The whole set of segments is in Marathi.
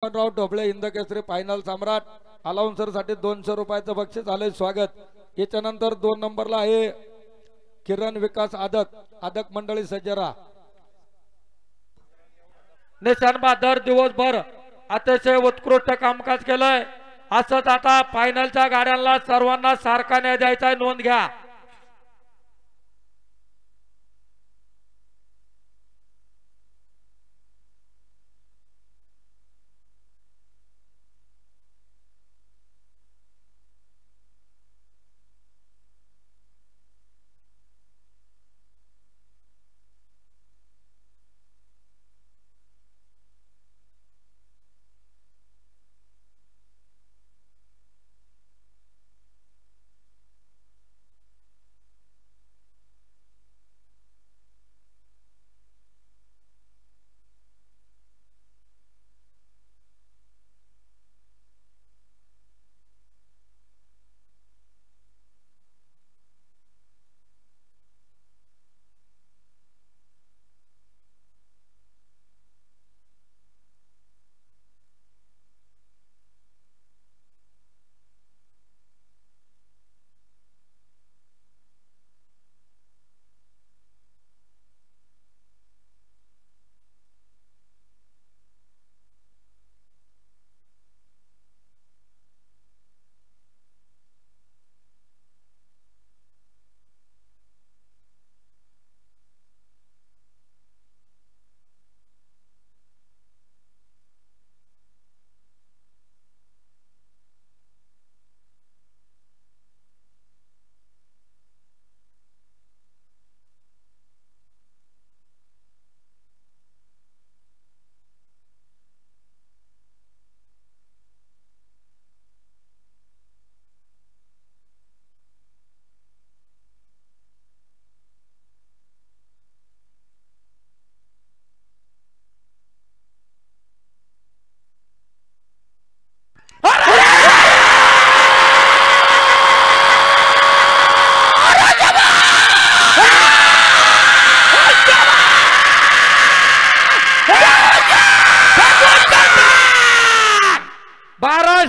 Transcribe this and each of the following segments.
राव ढोबळे हिंद केसरी फायनल सम्राट अलाउन्सर साठी 200 रुपयाचं बक्षीस आले स्वागत। याच्या नंतर 2 नंबरला आहे किरण विकास आदक मंडळी सज्जरा। निशान बहादर दिवसभर अतिशय उत्कृष्ट कामकाज केलंय। असंच आता फायनलच्या गाड्यांना सर्वांना सारखा न्याय द्यायचा, नोंद घ्या।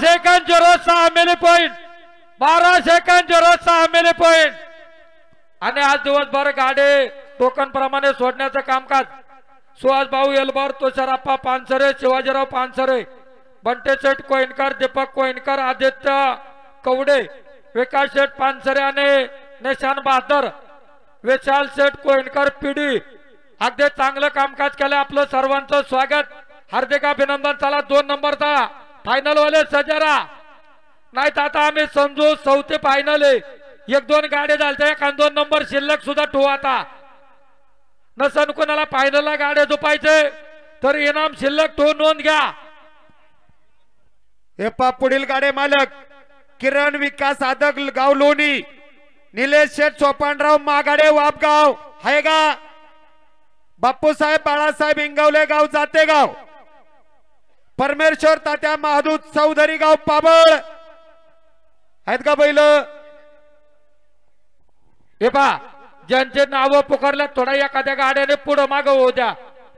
सेकंड 06 मिली पॉइंट 12 सेकंड 06 मिली पॉइंट। आणि आज दिवसभर गाडी टोकन प्रमाणे सोडण्याचं कामकाज सुहास भाऊ एलबार, तुषारप्पा पानसरे, शिवाजीराव पानसरे, बंटे शेठ कोइनकर, दीपक कोइनकर, आदित्य कवडे, विकास शेठ पानसरे आणि निशान बहादर, विशाल शेठ कोइनकर पीडी। अगदी चांगलं कामकाज केलं। आपलं सर्वांचं स्वागत, हार्दिक अभिनंदन। चला 2 नंबरचा फायनल वाले सज्जरा, नाही तर आता आम्ही समजू चौथे फायनल आहे। 1-2 गाड्या झाल्या, 1-2 नंबर शिल्लक सुद्धा ठेवू। आता नसन कोणाला फायनलला गाड्या झोपायचे तर इनाम शिल्लक ठेवून नोंद घ्या। हे पुढील गाडे मालक किरण विकास आदक गाव लोणी, निलेश शेठ सोपानराव मागाडे वापगाव हायगा, बापूसाहेब बाळासाहेब इंगवले गाव जातेगाव, परमेश्वर तात्या महादूत चौधरी गाव पाबळ आहेत का बैल? हे पा ज्यांचे नाव पुकारले थोडा एखाद्या गाड्याने पुढे माग होऊ द्या,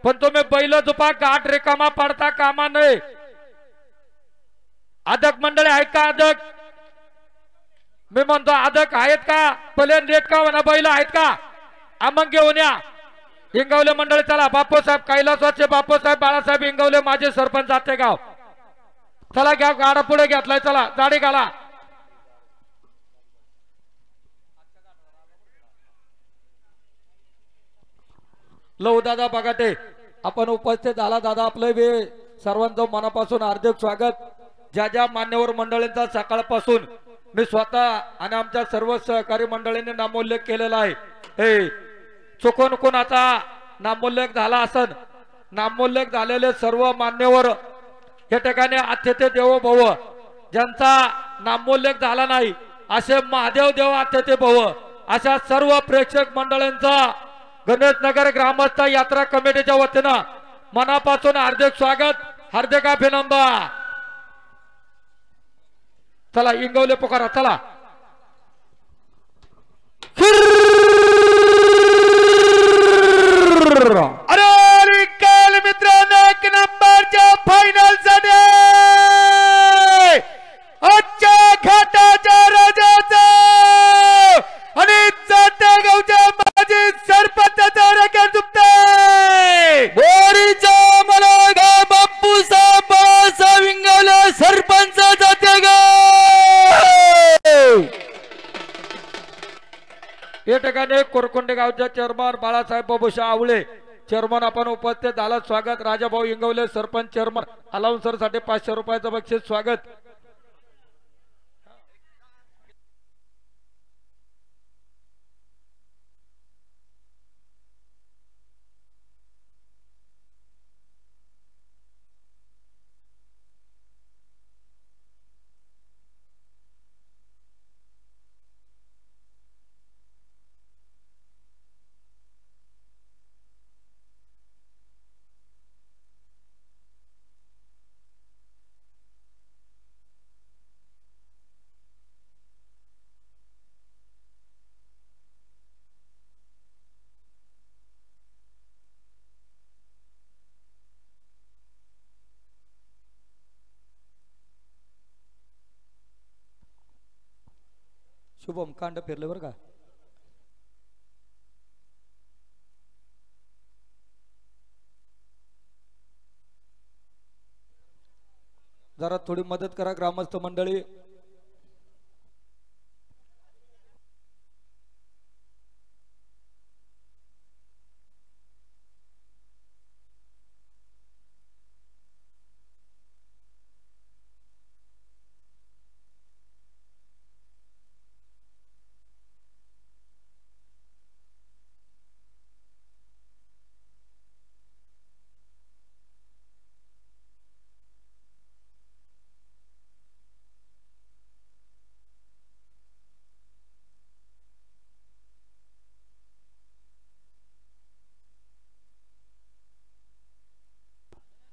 पण तुम्ही बैल झोपा, गाठ रिकामा पडता कामा नये। आदक मंडळी आहेत का? आदक मी म्हणतो आदक आहेत का? प्लेन रेट का म्हणा बैल आहेत का? मग घेऊन या। इंगवले मंडळी चला, बापूसाहेब कैलासवाचे बापूसाहेब बाळासाहेब इंगवले माझे सरपंच जाते गाव, चला घ्या गाडा पुढे घेतलाय, चला गाडी घाला। लव दादा बघाटे आपण उपस्थित झाला दादा, आपलं बी सर्वांचं मनापासून हार्दिक स्वागत। ज्या ज्या मान्यवर मंडळींचा सकाळपासून मी स्वतः आणि आमच्या सर्व सहकारी मंडळींनी नामोल्लेख केलेला आहे। हे चुकून कोणाचा नामोल्लेख झाला असन, नामोल्लेख झालेले सर्व मान्यवर या ठिकाणी अतिथी देवो भव, ज्यांचा नामोल्लेख झाला नाही असे महादेव देव अतिथी भव, अशा सर्व प्रेक्षक मंडळींचा गणेशनगर ग्रामस्थ यात्रा कमिटीच्या वतीनं मनापासून हार्दिक स्वागत, हार्दिक अभिनंदन। चला इंगवले पुकारा, चला अरे काल मित्रांनो 1 नंबरच्या फायनल साठी आवळे कोरकोंडे गावच्या चेअरमन बाळासाहेब बाबूशा आवळे चेअरमन आपण उपस्थित झाला स्वागत. राजाभाऊ इंगवले सरपंच चेअरमन अलाउन्सर साठी 500 रुपयाचं बक्षीस स्वागत. शुभम कांड फिरले बरं का. जरा थोडी मदत करा ग्रामस्थ मंडळी.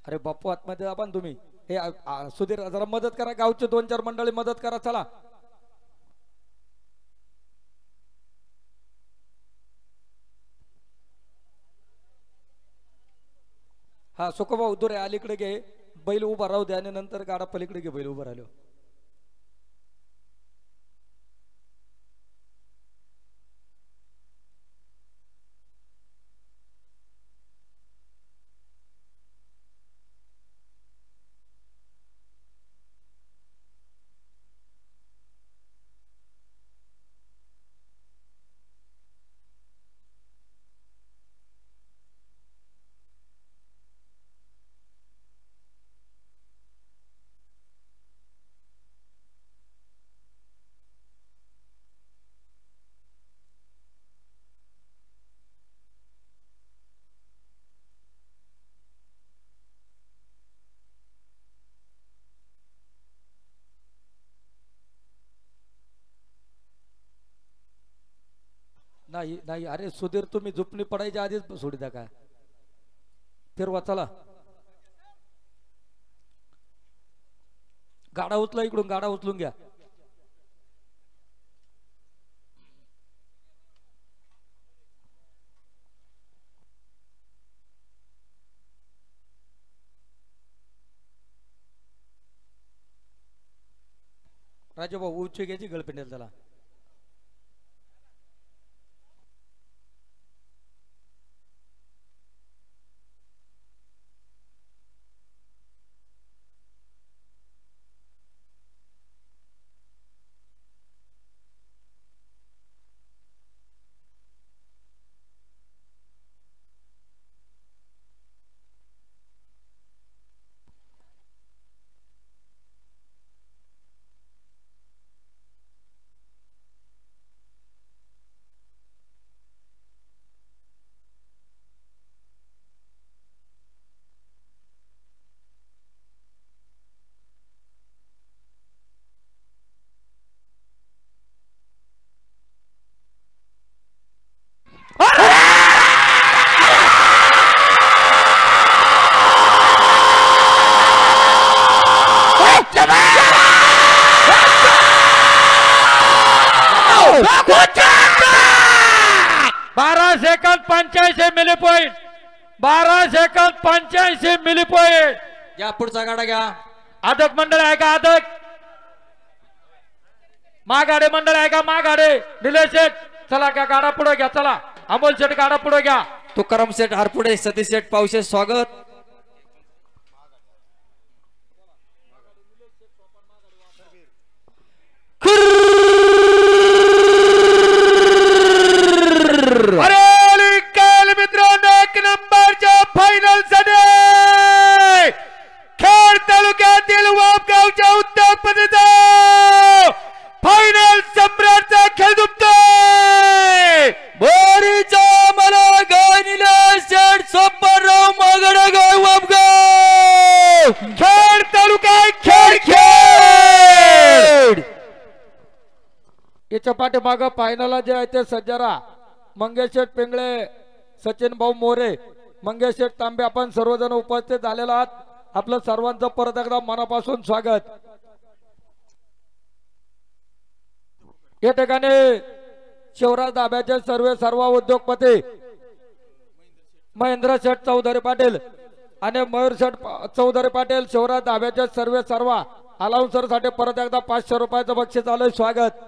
अरे बाप्पू आतमध्ये आपण तुम्ही हे सुधीर जरा मदत करा. गावचे 2-4 मंडळी मदत करा चला. हा सुखभाऊ दुरे अलीकडे घे. बैल उभा राहू दे आणि नंतर गाडा पलीकडे घे. बैल उभा राहिलो. नाही नाही अरे सुधीर तुम्ही झोपणी पडायच्या आधीच सोडी द्या काय. फिरवा चला. गाडा उचला इकडून. गाडा उचलून घ्या. राजाभाऊ उच्च घ्यायची गळपिंड्याला त्याला. सेकंद 85 मिली पॉइंट. 12 सेकंद 85 मिली पॉइंट. घ्या पुढचा गाडा घ्या. आदक मंडळ आहे का? आदक मागाडे मंडळ आहे का? मागाडे निलेश शेठ चला घ्या गाडा पुढे घ्या. चला अमोल शेठ गाडा पुढे घ्या. तुकाराम शेठ हरपुडे सतीश शेठ पावशे स्वागत. पाटील वापगावच्या उद्योगपतीचा फायनल सम्राटचा खेळ दुपतोय बोरीचा मला गाणीला शेड सोपाराव मागडे गाव वापगाव खेड तालुका खेड खेड याच्या पाठीमाग फायनलला जे आहे ते सज्जरा मंगेश शेठ पिंगळे सचिन भाऊ मोरे मंगेश शेठ तांबे आपण सर्वजण उपस्थित झालेला आहात आपलं सर्वांचं परत एकदा मनापासून स्वागत या ठिकाणी शिवराज दाब्याचे सर्व उद्योगपती महेंद्र शेठ चौधरी पाटील आणि मयूर शेठ चौधरी पाटील शिवराज दाब्याचे सर्व अलाउन्सर साठी परत एकदा 500 रुपयाचं बक्षीस आलंय स्वागत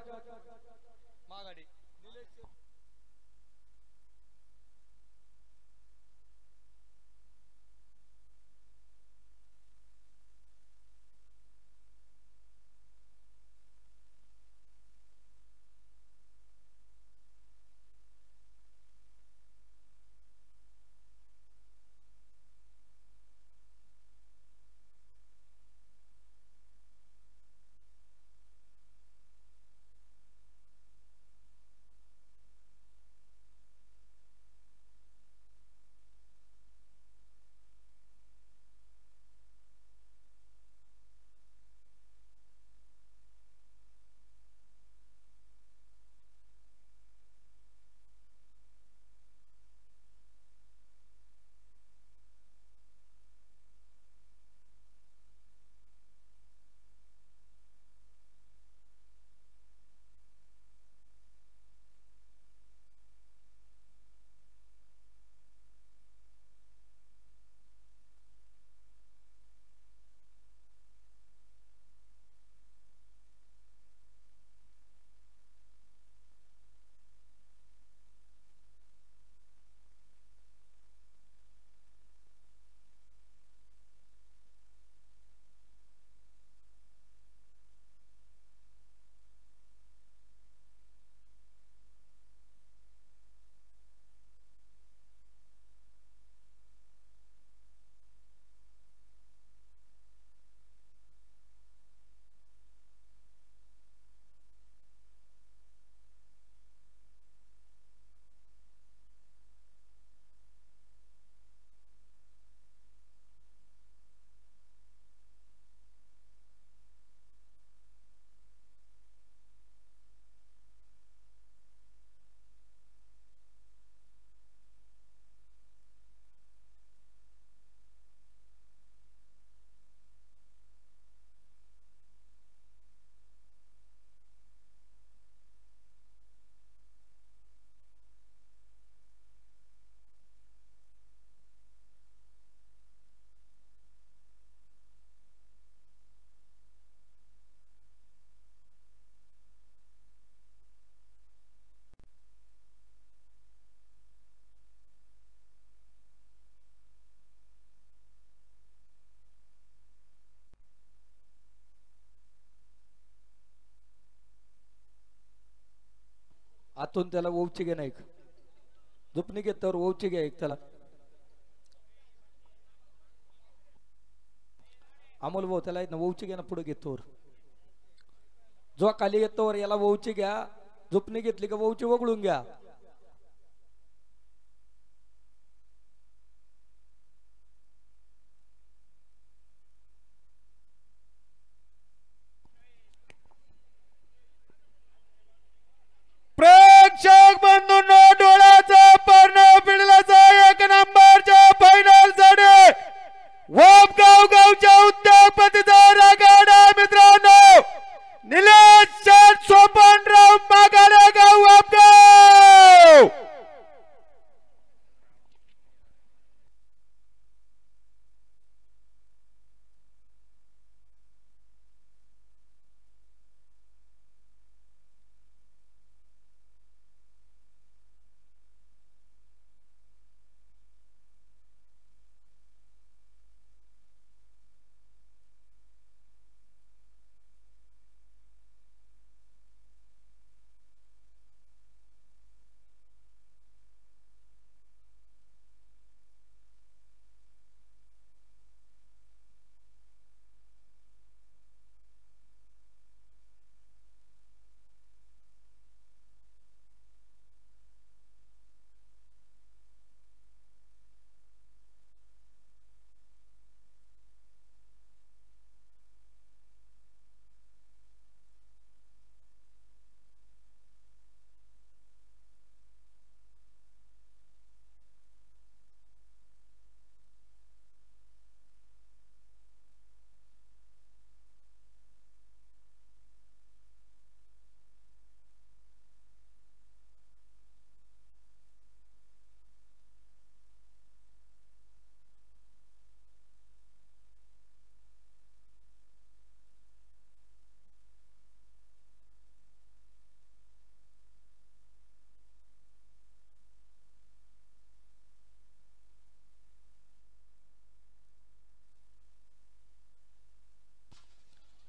आतून त्याला ओवची घे नाही झुपणी घेत तर ओवची घ्या एक त्याला अमोल भाऊ त्याला ओवची घ्या ना पुढे घेतो जो खाली घेतो याला ओवची घ्या झुपणी घेतली का ओवची वगळून घ्या प्रेक्षक बंधूंनो डोळ्याचा पर्ण पिढलाचा एक नंबरच्या फायनल साठी वापगाव गावच्या उद्योगपतीचा रागाडा मित्रांनो निलेश शेठ सोपानराव मागाडे गाव वापगाव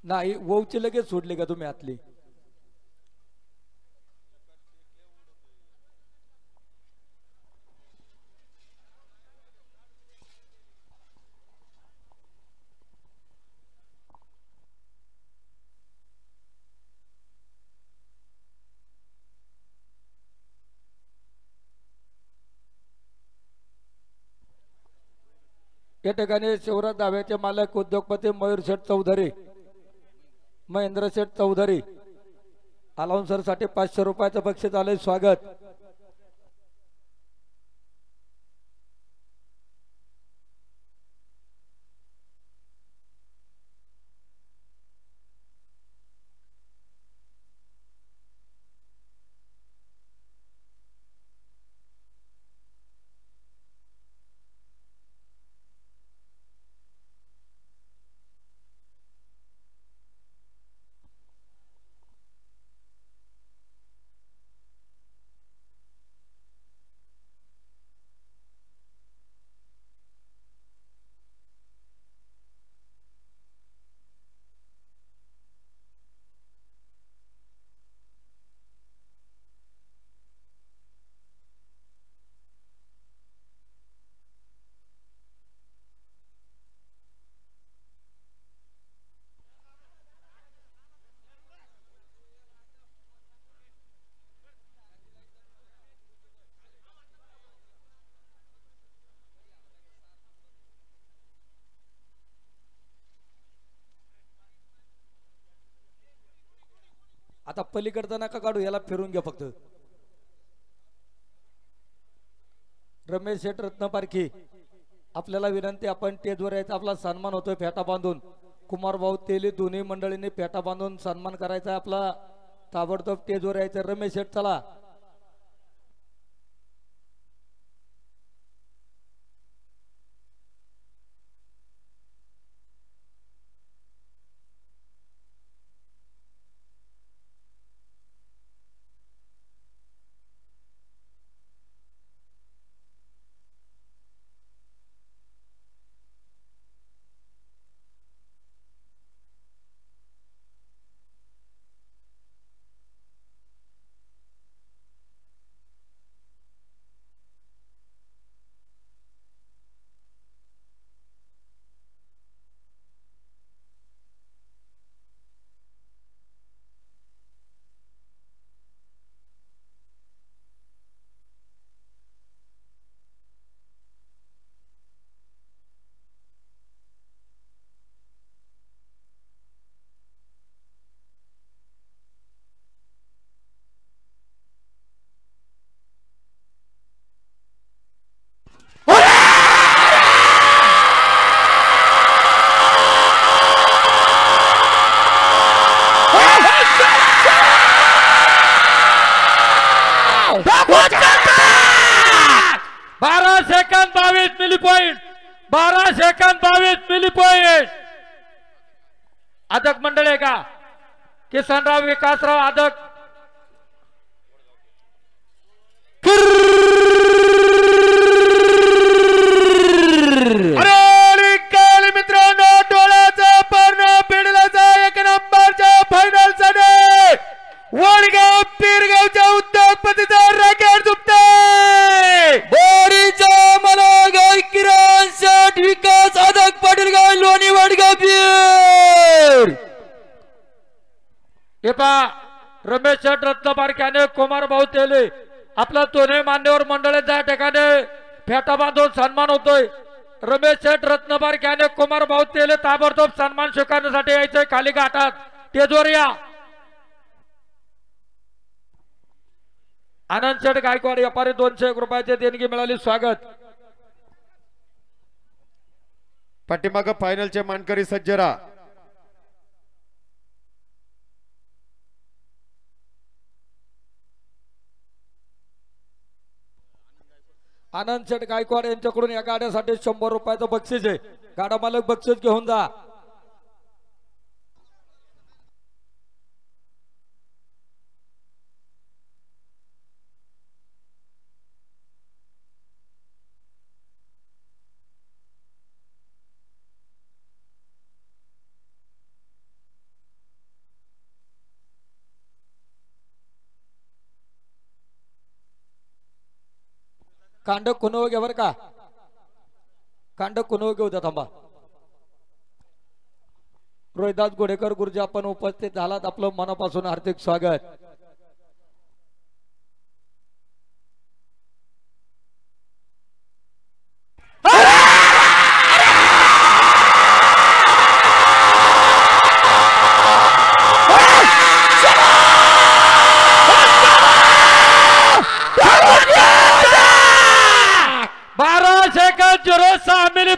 नाही वहूची लगेच सोडली का तुम्ही आतली या ठिकाणी शिवराज दाव्याचे मालक उद्योगपती मयूर शेठ चौधरी महेंद्र शेठ चौधरी अलाउन्सर साठी 500 रुपयाचं बक्षीस आलंय स्वागत आता पलीकडचा नका काढू याला फिरून घ्या फक्त रमेश शेठ रत्नपारखी आपल्याला विनंती आपण स्टेजवर यायचा आपला सन्मान होतोय फेटा बांधून कुमार भाऊ तेली दोन्ही मंडळींनी फेटा बांधून सन्मान करायचा आपला ताबडतोब स्टेजवर यायचं रमेश शेठ चला सेकंद 22 मिली पॉइंट 12 सेकंद 22 मिली पॉइंट अदक मंडळ आहे का किसनराव विकासराव अदक अरे काल मित्रांनो डोळ्याचा पर्ण पिढल्याचा एक नंबरच्या फायनल साठी वडगाव पीरगावच्या उद्योगपतीचा रॅकेट झुकतोय बोरीचा मला गाय किरण शेठ विकास अदक पाटील गाय लोणी वडगाव पीर हे पहा रमेश शेठ रत्नपारख्याने कुमार भाऊ तेले आपला दोन्ही मान्यवर मंडळाच्या ठिकाणी फेटा बांधून सन्मान होतोय रमेश शेठ रत्नपारख्याने कुमार भाऊ तेले ताबडतोब सन्मान स्वीकारण्यासाठी यायचंय खाली घाटात तेजवर या आनंद शेठ गायकवाड व्यापारी 201 रुपयाची देणगी मिळाली स्वागत पाठीमाग फायनलचे मानकरी सज्जरा आनंद शेठ गायकवाड यांच्याकडून या गाड्यासाठी 100 रुपयाचं बक्षीस आहे गाडा मालक बक्षीस घेऊन जा कांड कुणव घ्या बरं का, कांड कुणव घेऊ द्या थांबा. रोहिदास गोडेकर गुरुजी आपण उपस्थित झालात, आपलं मनापासून हार्दिक स्वागत.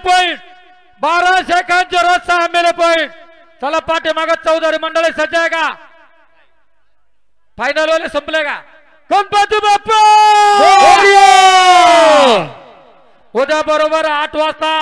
पॉइंट 12 सेकंद 06 मिली पॉइंट. चला पाठीमागं चौधरी मंडळी सज्ज आहे का, फायनल वाले संपले का. गणपती बाप्पा उद्या बरोबर 8 वाजता